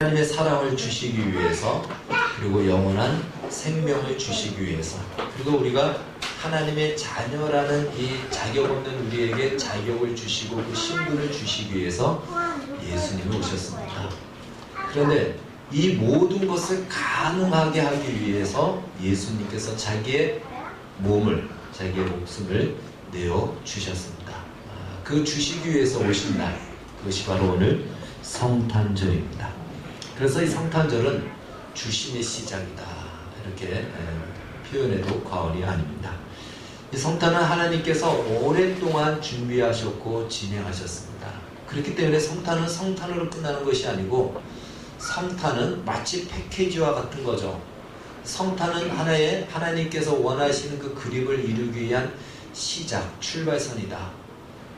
하나님의 사랑을 주시기 위해서, 그리고 영원한 생명을 주시기 위해서, 그리고 우리가 하나님의 자녀라는 이 자격 없는 우리에게 자격을 주시고 그 신분을 주시기 위해서 예수님이 오셨습니다. 그런데 이 모든 것을 가능하게 하기 위해서 예수님께서 자기의 몸을, 자기의 목숨을 내어 주셨습니다. 그 주시기 위해서 오신 날, 그것이 바로 오늘 성탄절입니다. 그래서 이 성탄절은 주심의 시작이다, 이렇게 표현해도 과언이 아닙니다. 이 성탄은 하나님께서 오랫동안 준비하셨고 진행하셨습니다. 그렇기 때문에 성탄은 성탄으로 끝나는 것이 아니고, 성탄은 마치 패키지와 같은 거죠. 성탄은 하나의 하나님께서 원하시는 그 그림을 이루기 위한 시작, 출발선이다.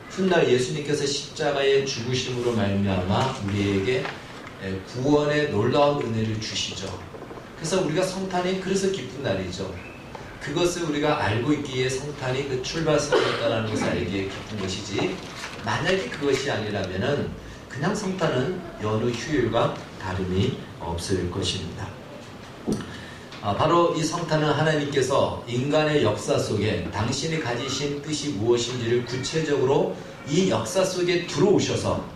훗날 예수님께서 십자가의 죽으심으로 말미암아 우리에게 구원의 놀라운 은혜를 주시죠. 그래서 우리가 성탄이 그래서 기쁜 날이죠. 그것을 우리가 알고 있기에 성탄이 그 출발선이었다는 것을 알기에 기쁜 것이지, 만약에 그것이 아니라면은 그냥 성탄은 여느 휴일과 다름이 없을 것입니다. 바로 이 성탄은 하나님께서 인간의 역사 속에 당신이 가지신 뜻이 무엇인지를 구체적으로 이 역사 속에 들어오셔서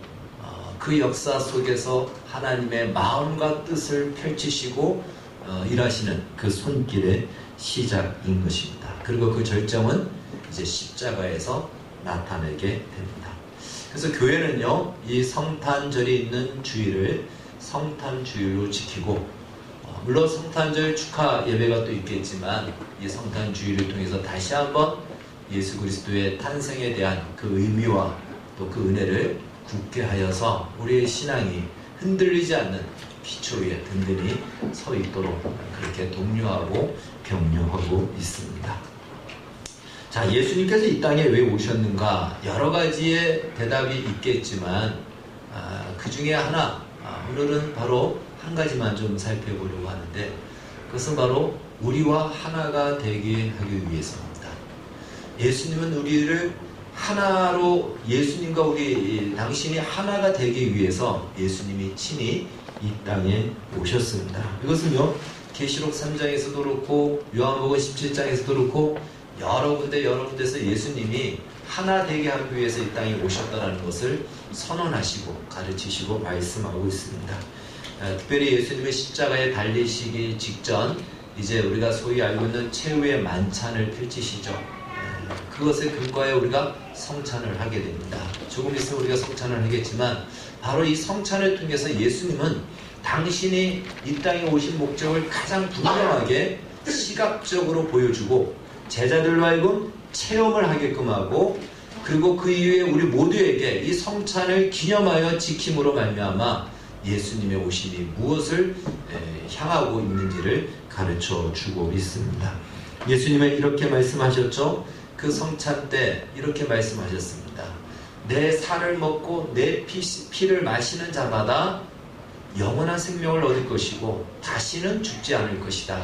그 역사 속에서 하나님의 마음과 뜻을 펼치시고 일하시는 그 손길의 시작인 것입니다. 그리고 그 절정은 이제 십자가에서 나타내게 됩니다. 그래서 교회는요, 이 성탄절이 있는 주일을 성탄주일로 지키고, 물론 성탄절 축하 예배가 또 있겠지만, 이 성탄주일을 통해서 다시 한번 예수 그리스도의 탄생에 대한 그 의미와 또 그 은혜를 굳게 하여서 우리의 신앙이 흔들리지 않는 기초 위에 든든히 서 있도록 그렇게 독려하고 격려하고 있습니다. 자, 예수님께서 이 땅에 왜 오셨는가? 여러 가지의 대답이 있겠지만 그 중에 하나, 오늘은 바로 한 가지만 좀 살펴보려고 하는데, 그것은 바로 우리와 하나가 되게 하기 위해서입니다. 예수님은 우리를 하나로, 예수님과 우리 당신이 하나가 되기 위해서 예수님이 친히 이 땅에 오셨습니다. 이것은요, 계시록 3장에서도 그렇고 요한복음 17장에서도 그렇고 여러 군데서 예수님이 하나 되게 하기 위해서 이 땅에 오셨다는 것을 선언하시고 가르치시고 말씀하고 있습니다. 특별히 예수님의 십자가에 달리시기 직전, 이제 우리가 소위 알고 있는 최후의 만찬을 펼치시죠. 그것에 근거해 우리가 성찬을 하게 됩니다. 조금 있으면 우리가 성찬을 하겠지만, 바로 이 성찬을 통해서 예수님은 당신이 이 땅에 오신 목적을 가장 분명하게 시각적으로 보여주고, 제자들로 하여금 체험을 하게끔 하고, 그리고 그 이후에 우리 모두에게 이 성찬을 기념하여 지킴으로 말미암아 예수님의 오심이 무엇을 향하고 있는지를 가르쳐 주고 있습니다. 예수님은 이렇게 말씀하셨죠. 그 성찬 때 이렇게 말씀하셨습니다. 내 살을 먹고 내 피를 마시는 자마다 영원한 생명을 얻을 것이고 다시는 죽지 않을 것이다.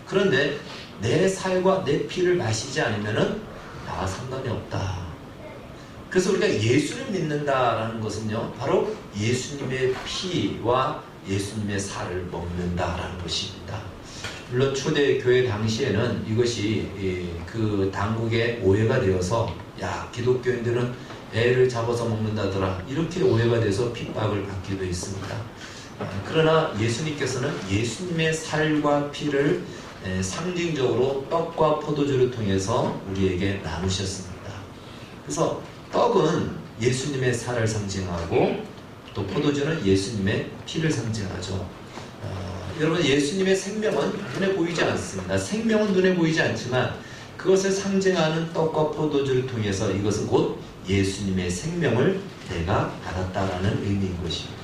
그런데 내 살과 내 피를 마시지 않으면은 나와 상관이 없다. 그래서 우리가 예수를 믿는다라는 것은요, 바로 예수님의 피와 예수님의 살을 먹는다라는 것입니다. 물론 초대 교회 당시에는 이것이 그 당국의 오해가 되어서, 야, 기독교인들은 애를 잡아서 먹는다더라, 이렇게 오해가 돼서 핍박을 받기도 했습니다. 그러나 예수님께서는 예수님의 살과 피를 상징적으로 떡과 포도주를 통해서 우리에게 나누셨습니다. 그래서 떡은 예수님의 살을 상징하고, 또 포도주는 예수님의 피를 상징하죠. 여러분, 예수님의 생명은 눈에 보이지 않습니다. 생명은 눈에 보이지 않지만 그것을 상징하는 떡과 포도주를 통해서 이것은 곧 예수님의 생명을 내가 받았다라는 의미인 것입니다.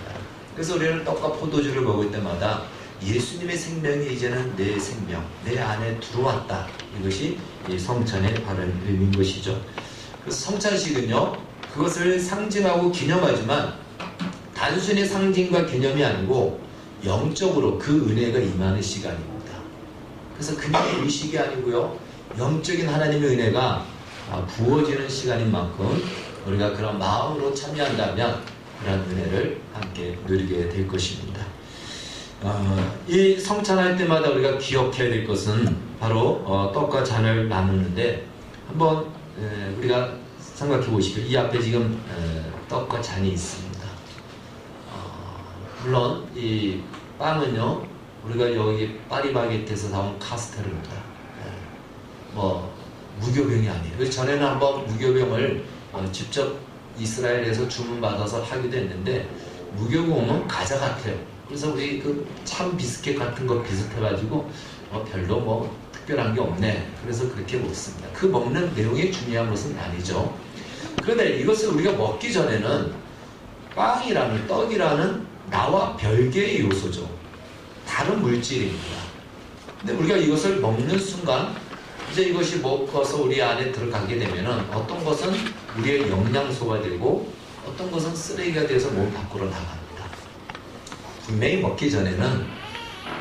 그래서 우리는 떡과 포도주를 먹을 때마다 예수님의 생명이 이제는 내 생명, 내 안에 들어왔다. 이것이 성찬의 바른 의미인 것이죠. 그래서 성찬식은요, 그것을 상징하고 기념하지만 단순히 상징과 개념이 아니고 영적으로 그 은혜가 임하는 시간입니다. 그래서 그냥 의식이 아니고요, 영적인 하나님의 은혜가 부어지는 시간인 만큼 우리가 그런 마음으로 참여한다면 그런 은혜를 함께 누리게 될 것입니다. 이 성찬할 때마다 우리가 기억해야 될 것은 바로 떡과 잔을 나누는데 한번 우리가 생각해 보시길 이 앞에 지금 떡과 잔이 있습니다. 물론 이 빵은요 우리가 여기 파리바게트에서 나온 카스테르입니다. 뭐 무교병이 아니에요. 그래서 전에는 한번 무교병을 직접 이스라엘에서 주문받아서 하기도 했는데 무교병은 과자 같아요. 그래서 우리 그 참 비스켓 같은 거 비슷해가지고 별로 뭐 특별한 게 없네. 그래서 그렇게 먹습니다. 그 먹는 내용이 중요한 것은 아니죠. 그런데 이것을 우리가 먹기 전에는 빵이라는 떡이라는 나와 별개의 요소죠. 다른 물질입니다. 근데 우리가 이것을 먹는 순간 이제 이것이 먹어서 우리 안에 들어가게 되면은 어떤 것은 우리의 영양소가 되고 어떤 것은 쓰레기가 돼서 몸 밖으로 나갑니다. 분명히 먹기 전에는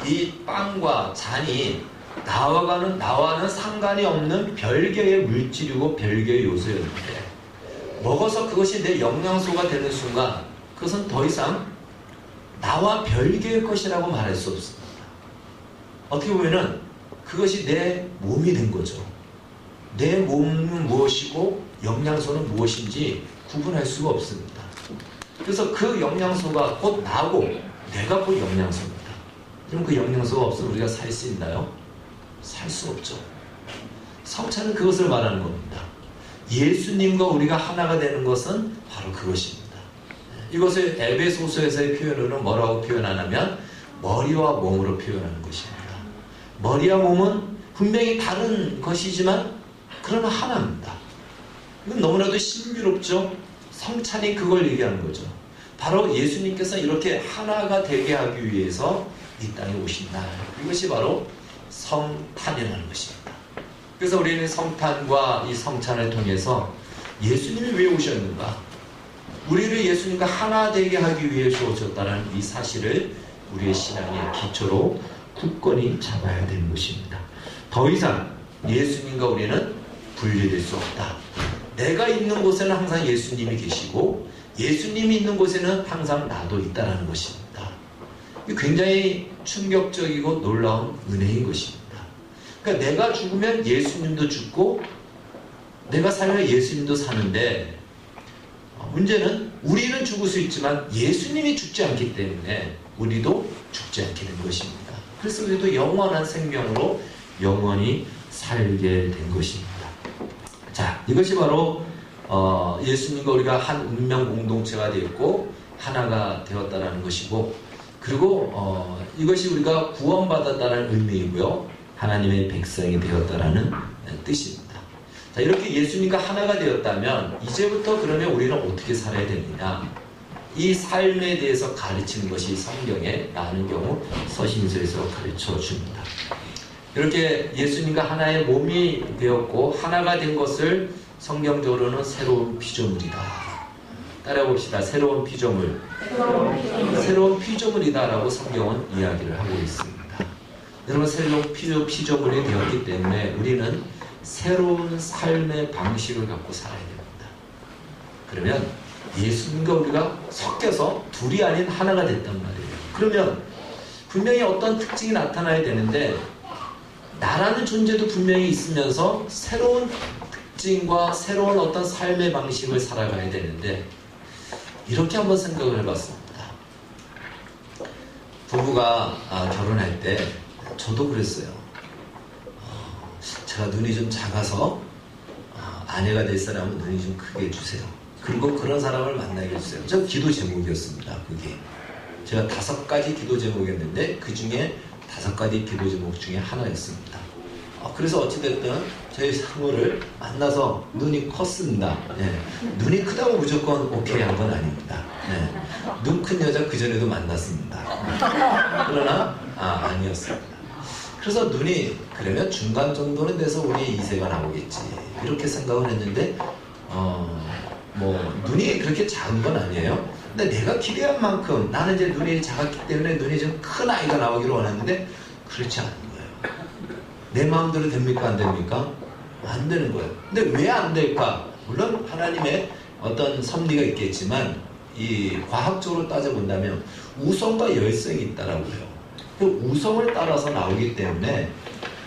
이 빵과 잔이 나와는 상관이 없는 별개의 물질이고 별개의 요소였는데 먹어서 그것이 내 영양소가 되는 순간 그것은 더 이상 나와 별개의 것이라고 말할 수 없습니다. 어떻게 보면은 그것이 내 몸이 된 거죠. 내 몸은 무엇이고 영양소는 무엇인지 구분할 수가 없습니다. 그래서 그 영양소가 곧 나고 내가 곧 영양소입니다. 그럼 그 영양소가 없으면 우리가 살 수 있나요? 살 수 없죠. 성찬은 그것을 말하는 겁니다. 예수님과 우리가 하나가 되는 것은 바로 그것입니다. 이것을 에베소서에서의 표현으로는 뭐라고 표현하냐면 머리와 몸으로 표현하는 것입니다. 머리와 몸은 분명히 다른 것이지만 그러나 하나입니다. 이건 너무나도 신비롭죠. 성찬이 그걸 얘기하는 거죠. 바로 예수님께서 이렇게 하나가 되게 하기 위해서 이 땅에 오신 날, 이것이 바로 성탄이라는 것입니다. 그래서 우리는 성탄과 이 성찬을 통해서 예수님이 왜 오셨는가, 우리를 예수님과 하나 되게 하기 위해서 오셨다는 이 사실을 우리의 신앙의 기초로 굳건히 잡아야 되는 것입니다. 더 이상 예수님과 우리는 분리될 수 없다. 내가 있는 곳에는 항상 예수님이 계시고 예수님이 있는 곳에는 항상 나도 있다는 것입니다. 굉장히 충격적이고 놀라운 은혜인 것입니다. 그러니까 내가 죽으면 예수님도 죽고 내가 살면 예수님도 사는데 문제는 우리는 죽을 수 있지만 예수님이 죽지 않기 때문에 우리도 죽지 않게 된 것입니다. 그래서 우리도 영원한 생명으로 영원히 살게 된 것입니다. 자, 이것이 바로 예수님과 우리가 한 운명 공동체가 되었고 하나가 되었다는 것이고, 그리고 이것이 우리가 구원받았다는 의미이고요, 하나님의 백성이 되었다는 뜻입니다. 자, 이렇게 예수님과 하나가 되었다면 이제부터 그러면 우리는 어떻게 살아야 되느냐, 이 삶에 대해서 가르치는 것이 성경에 많은 경우 서신서에서 가르쳐 줍니다. 이렇게 예수님과 하나의 몸이 되었고 하나가 된 것을 성경적으로는 새로운 피조물이다. 따라해 봅시다. 새로운 피조물. 새로운 피조물이다라고 성경은 이야기를 하고 있습니다. 여러분, 새로운 피조물이 되었기 때문에 우리는 새로운 삶의 방식을 갖고 살아야 됩니다. 그러면 예수님과 우리가 섞여서 둘이 아닌 하나가 됐단 말이에요. 그러면 분명히 어떤 특징이 나타나야 되는데 나라는 존재도 분명히 있으면서 새로운 특징과 새로운 어떤 삶의 방식을 살아가야 되는데, 이렇게 한번 생각을 해봤습니다. 부부가 결혼할 때 저도 그랬어요. 제가 눈이 좀 작아서 아내가 될 사람은 눈이 좀 크게 해주세요. 그리고 그런 사람을 만나게 해주세요. 저 기도 제목이었습니다. 그게 제가 5가지 기도 제목이었는데 그 중에 5가지 기도 제목 중에 하나였습니다. 그래서 어찌됐든 저희 사모를 만나서 눈이 컸습니다. 네. 눈이 크다고 무조건 오케이 한 건 아닙니다. 네. 눈 큰 여자 그전에도 만났습니다. 그러나 아니었습니다. 그래서 눈이 그러면 중간 정도는 돼서 우리 2세가 나오겠지, 이렇게 생각을 했는데 눈이 그렇게 작은 건 아니에요. 근데 내가 기대한 만큼 나는 이제 눈이 작았기 때문에 눈이 좀 큰 아이가 나오기를 원했는데 그렇지 않은 거예요. 내 마음대로 됩니까? 안 됩니까? 안 되는 거예요. 근데 왜 안 될까? 물론 하나님의 어떤 섭리가 있겠지만 이 과학적으로 따져본다면 우성과 열성이 있다라고 해요. 그 우성을 따라서 나오기 때문에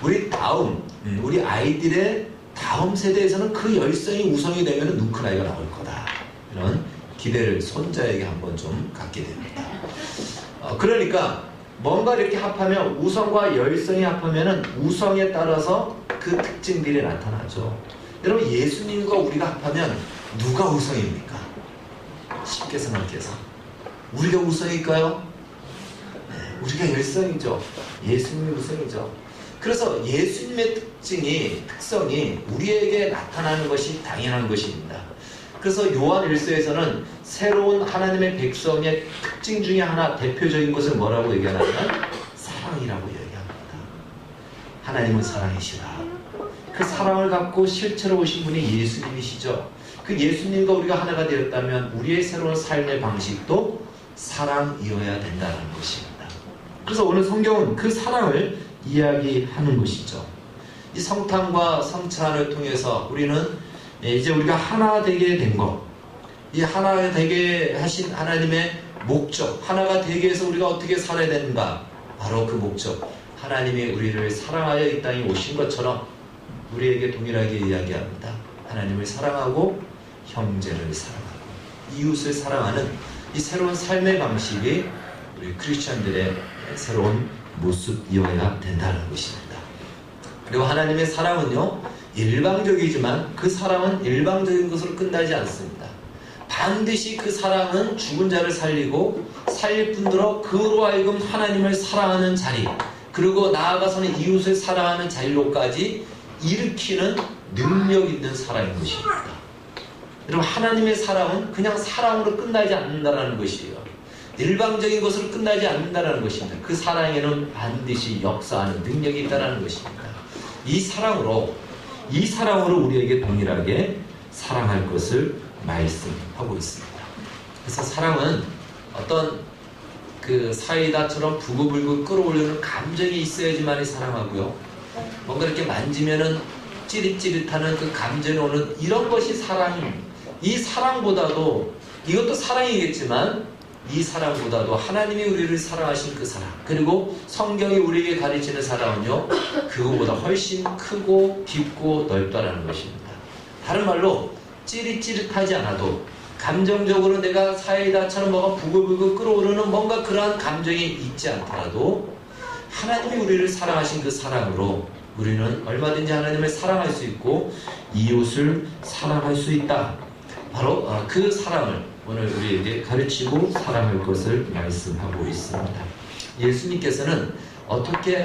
우리 아이들의 다음 세대에서는 그 열성이 우성이 되면 눈큰 아이가 나올 거다. 이런 기대를 손자에게 한번 좀 갖게 됩니다. 그러니까 뭔가 이렇게 합하면 우성과 열성이 합하면은 우성에 따라서 그 특징들이 나타나죠. 여러분, 예수님과 우리가 합하면 누가 우성입니까? 쉽게 생각해서 우리가 우성일까요? 네, 우리가 열성이죠. 예수님이 우성이죠. 그래서 예수님의 특성이 우리에게 나타나는 것이 당연한 것입니다. 그래서 요한 1서에서는 새로운 하나님의 백성의 특징 중에 하나, 대표적인 것을 뭐라고 얘기하냐면 사랑이라고 얘기합니다. 하나님은 사랑이시라. 그 사랑을 갖고 실체로 오신 분이 예수님이시죠. 그 예수님과 우리가 하나가 되었다면 우리의 새로운 삶의 방식도 사랑이어야 된다는 것입니다. 그래서 오늘 성경은 그 사랑을 이야기하는 것이죠. 이 성탄과 성찬을 통해서 우리는 이제 우리가 하나 되게 된 것, 이 하나 되게 하신 하나님의 목적, 하나가 되게 해서 우리가 어떻게 살아야 되는가, 바로 그 목적, 하나님이 우리를 사랑하여 이 땅에 오신 것처럼 우리에게 동일하게 이야기합니다. 하나님을 사랑하고 형제를 사랑하고 이웃을 사랑하는 이 새로운 삶의 방식이 우리 크리스천들의 새로운 모습이어야 된다는 것입니다. 그리고 하나님의 사랑은요, 일방적이지만 그 사랑은 일방적인 것으로 끝나지 않습니다. 반드시 그 사랑은 죽은 자를 살리고 살릴 뿐더러 그로 하여금 하나님을 사랑하는 자리, 그리고 나아가서는 이웃을 사랑하는 자리로까지 일으키는 능력 있는 사랑인 것입니다. 여러분, 하나님의 사랑은 그냥 사랑으로 끝나지 않는다는 것이에요. 일방적인 것으로 끝나지 않는다는 것입니다. 그 사랑에는 반드시 역사하는 능력이 있다는 것입니다. 이 사랑으로 우리에게 동일하게 사랑할 것을 말씀하고 있습니다. 그래서 사랑은 어떤 그 사이다처럼 부글부글 끓어오르는 감정이 있어야지만이 사랑하고요. 뭔가 이렇게 만지면은 찌릿찌릿하는 그 감정이 오는 이런 것이 사랑. 이 사랑보다도, 이것도 사랑이겠지만 이 사랑보다도 하나님이 우리를 사랑하신 그 사랑, 그리고 성경이 우리에게 가르치는 사랑은요, 그거보다 훨씬 크고 깊고 넓다라는 것입니다. 다른 말로 찌릿찌릿하지 않아도 감정적으로 내가 사이다처럼 뭐가 부글부글 끓어오르는 뭔가 그러한 감정이 있지 않더라도 하나님이 우리를 사랑하신 그 사랑으로 우리는 얼마든지 하나님을 사랑할 수 있고 이웃을 사랑할 수 있다. 바로 그 사랑을 오늘 우리에게 가르치고 사랑할 것을 말씀하고 있습니다. 예수님께서는 어떻게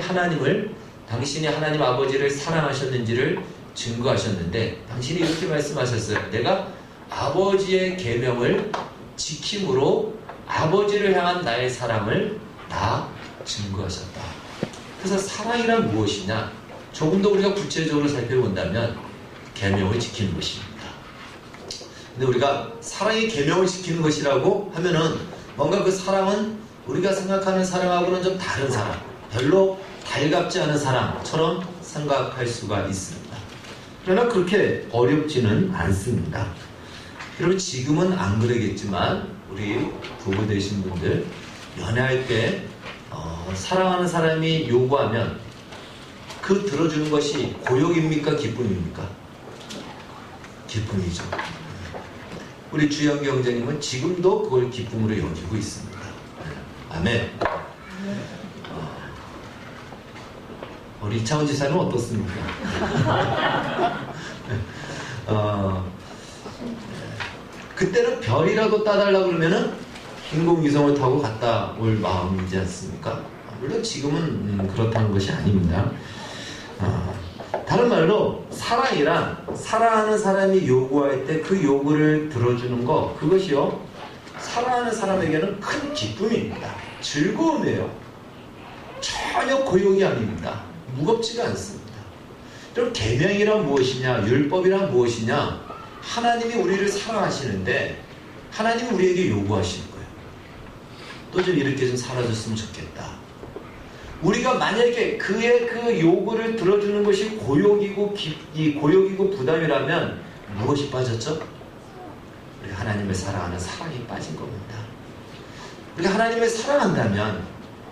당신이 하나님 아버지를 사랑하셨는지를 증거하셨는데, 당신이 이렇게 말씀하셨어요. 내가 아버지의 계명을 지킴으로 아버지를 향한 나의 사랑을 다 증거하셨다. 그래서 사랑이란 무엇이냐? 조금 더 우리가 구체적으로 살펴본다면 계명을 지키는 것입니다. 근데 우리가 사랑이 계명을 지키는 것이라고 하면은 뭔가 그 사랑은 우리가 생각하는 사랑하고는 좀 다른 사랑, 별로 달갑지 않은 사랑처럼 생각할 수가 있습니다. 그러나 그렇게 어렵지는 않습니다. 여러분, 지금은 안 그러겠지만 우리 부부 되신 분들 연애할 때 사랑하는 사람이 요구하면 그 들어주는 것이 고역입니까? 기쁨입니까? 기쁨이죠. 우리 주영 경제님은 지금도 그걸 기쁨으로 여기고 있습니다. 아멘. 우리 이창원 지사는 어떻습니까? 그때는 별이라도 따달라고 그러면은 인공위성을 타고 갔다 올 마음이지 않습니까? 물론 지금은 그렇다는 것이 아닙니다. 다른 말로 사랑이란 사랑하는 사람이 요구할 때 그 요구를 들어주는 것, 그것이요, 사랑하는 사람에게는 큰 기쁨입니다. 즐거움이에요. 전혀 고역이 아닙니다. 무겁지가 않습니다. 그럼 계명이란 무엇이냐, 율법이란 무엇이냐? 하나님이 우리를 사랑하시는데 하나님이 우리에게 요구하시는 거예요. 또 좀 이렇게 좀 살아줬으면 좋겠다. 우리가 만약에 그의 그 요구를 들어주는 것이 고역이고 부담이라면 무엇이 빠졌죠? 우리 하나님을 사랑하는 사랑이 빠진 겁니다. 우리가 하나님을 사랑한다면,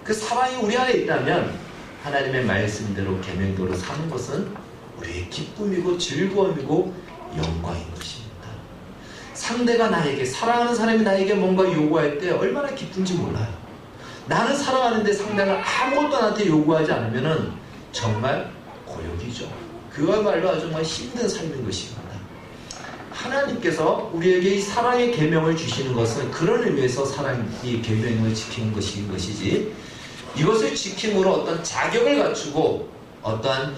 그 사랑이 우리 안에 있다면 하나님의 말씀대로 계명대로 사는 것은 우리의 기쁨이고 즐거움이고 영광인 것입니다. 상대가 나에게, 사랑하는 사람이 나에게 뭔가 요구할 때 얼마나 기쁜지 몰라요. 나는 사랑하는데 상대가 아무것도 나한테 요구하지 않으면 정말 고역이죠. 그야말로 아주 정말 힘든 삶인 것입니다. 하나님께서 우리에게 이 사랑의 계명을 주시는 것은 그런 의미에서 이 계명을 지키는 것이지, 이것을 지킴으로 어떤 자격을 갖추고 어떠한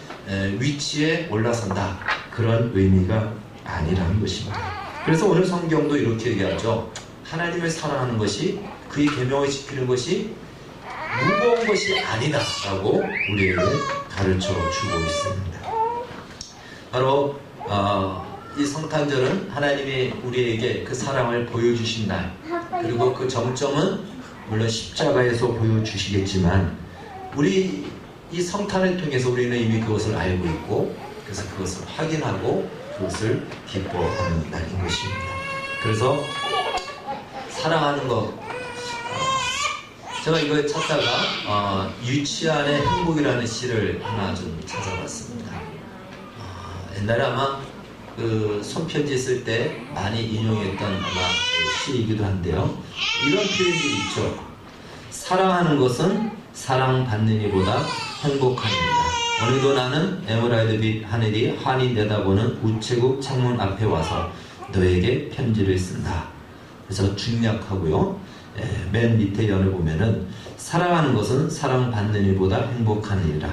위치에 올라선다, 그런 의미가 아니라는 것입니다. 그래서 오늘 성경도 이렇게 얘기하죠. 하나님을 사랑하는 것이, 그의 계명을 지키는 것이 무거운 것이 아니다 라고 우리에게 가르쳐 주고 있습니다. 바로 이 성탄절은 하나님이 우리에게 그 사랑을 보여주신 날, 그리고 그 정점은 물론 십자가에서 보여주시겠지만 우리 이 성탄을 통해서 우리는 이미 그것을 알고 있고, 그래서 그것을 확인하고 그것을 기뻐하는 날인 것입니다. 그래서 사랑하는 것, 제가 이걸 찾다가 유치한의 행복이라는 시를 하나 좀 찾아봤습니다. 옛날에 아마 그 손편지 쓸 때 많이 인용했던 아마 시이기도 한데요. 이런 표현이 있죠. 사랑하는 것은 사랑받는 이보다 행복합니다. 오늘도 나는 에메랄드빛 하늘이 환히 내다보는 우체국 창문 앞에 와서 너에게 편지를 쓴다. 그래서 중략하고요. 맨 밑에 연을 보면은 사랑하는 것은 사랑받는 이보다 행복한 일이라.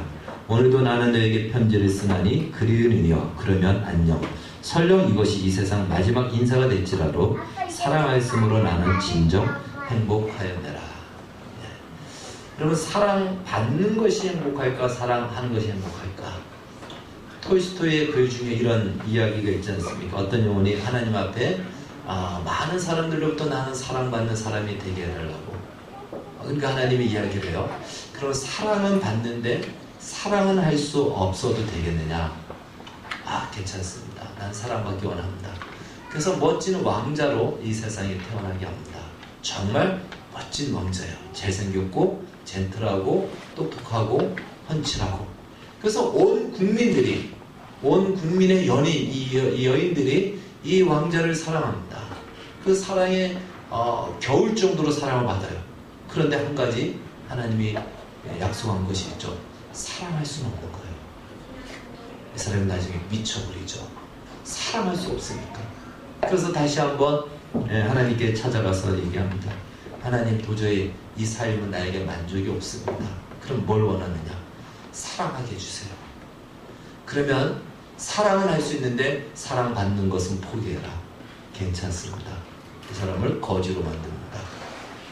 오늘도 나는 너에게 편지를 쓰나니 그리우니여 그러면 안녕. 설령 이것이 이 세상 마지막 인사가 될지라도 사랑하였으므로 나는 진정 행복하였느라. 여러분, 사랑받는 것이 행복할까, 사랑하는 것이 행복할까? 톨스토이의 글 중에 이런 이야기가 있지 않습니까? 어떤 영혼이 하나님 앞에 많은 사람들로부터 나는 사랑받는 사람이 되게 해달라고. 그러니까 하나님이 이야기를 해요. 그럼 사랑은 받는데 사랑은 할 수 없어도 되겠느냐? 괜찮습니다. 난 사랑받기 원합니다. 그래서 멋진 왕자로 이 세상에 태어나게 합니다. 정말 멋진 왕자예요. 잘생겼고 젠틀하고 똑똑하고 훤칠하고. 그래서 온 국민의 연인, 이 여인들이 이 왕자를 사랑합니다. 그 사랑에 겨울 정도로 사랑을 받아요. 그런데 한 가지 하나님이 약속한 것이 있죠. 사랑할 수는 없는 거예요. 이 사람이 나중에 미쳐버리죠. 사랑할 수 없으니까. 그래서 다시 한번 하나님께 찾아가서 얘기합니다. 하나님, 도저히 이 삶은 나에게 만족이 없습니다. 그럼 뭘 원하느냐? 사랑하게 해주세요. 그러면 사랑은 할 수 있는데 사랑받는 것은 포기해라. 괜찮습니다. 그 사람을 거지로 만듭니다.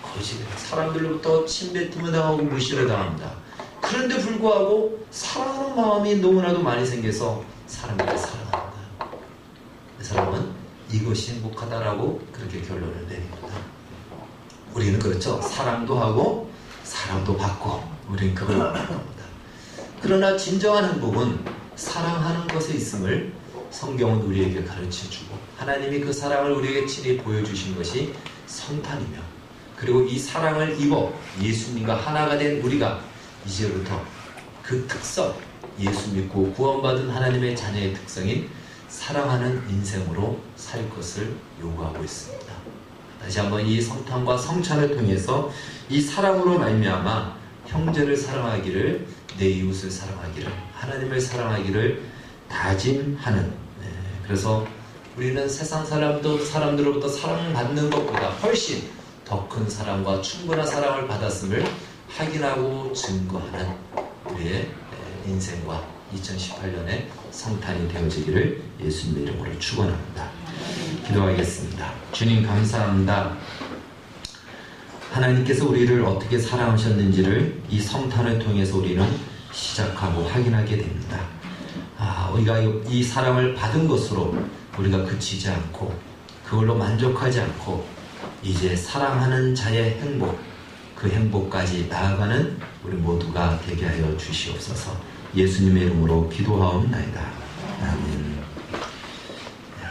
거지로. 사람들로부터 침뱉음을 당하고 무시를 당합니다. 그런데 불구하고 사랑하는 마음이 너무나도 많이 생겨서 사람들을 사랑합니다. 그 사람은 이것이 행복하다라고 그렇게 결론을 내립니다. 우리는 그렇죠. 사랑도 하고 사랑도 받고 우리는 그걸 원합니다. 그러나 진정한 행복은 사랑하는 것에 있음을 성경은 우리에게 가르쳐주고, 하나님이 그 사랑을 우리에게 친히 보여주신 것이 성탄이며, 그리고 이 사랑을 입어 예수님과 하나가 된 우리가 이제부터 그 특성, 예수 믿고 구원받은 하나님의 자녀의 특성인 사랑하는 인생으로 살 것을 요구하고 있습니다. 다시 한번 이 성탄과 성찬을 통해서 이 사랑으로 말미암아 형제를 사랑하기를, 내 이웃을 사랑하기를, 하나님을 사랑하기를 다짐하는, 그래서 우리는 세상 사람들로부터 사랑받는 것보다 훨씬 더 큰 사랑과 충분한 사랑을 받았음을 확인하고 증거하는 우리의 인생과 2018년의 성탄이 되어지기를 예수님의 이름으로 축원합니다. 기도하겠습니다. 주님, 감사합니다. 하나님께서 우리를 어떻게 사랑하셨는지를 이 성탄을 통해서 우리는 시작하고 확인하게 됩니다. 우리가 이 사랑을 받은 것으로 우리가 그치지 않고 그걸로 만족하지 않고 이제 사랑하는 자의 행복, 그 행복까지 나아가는 우리 모두가 되게 하여 주시옵소서. 예수님의 이름으로 기도하옵나이다. 아멘.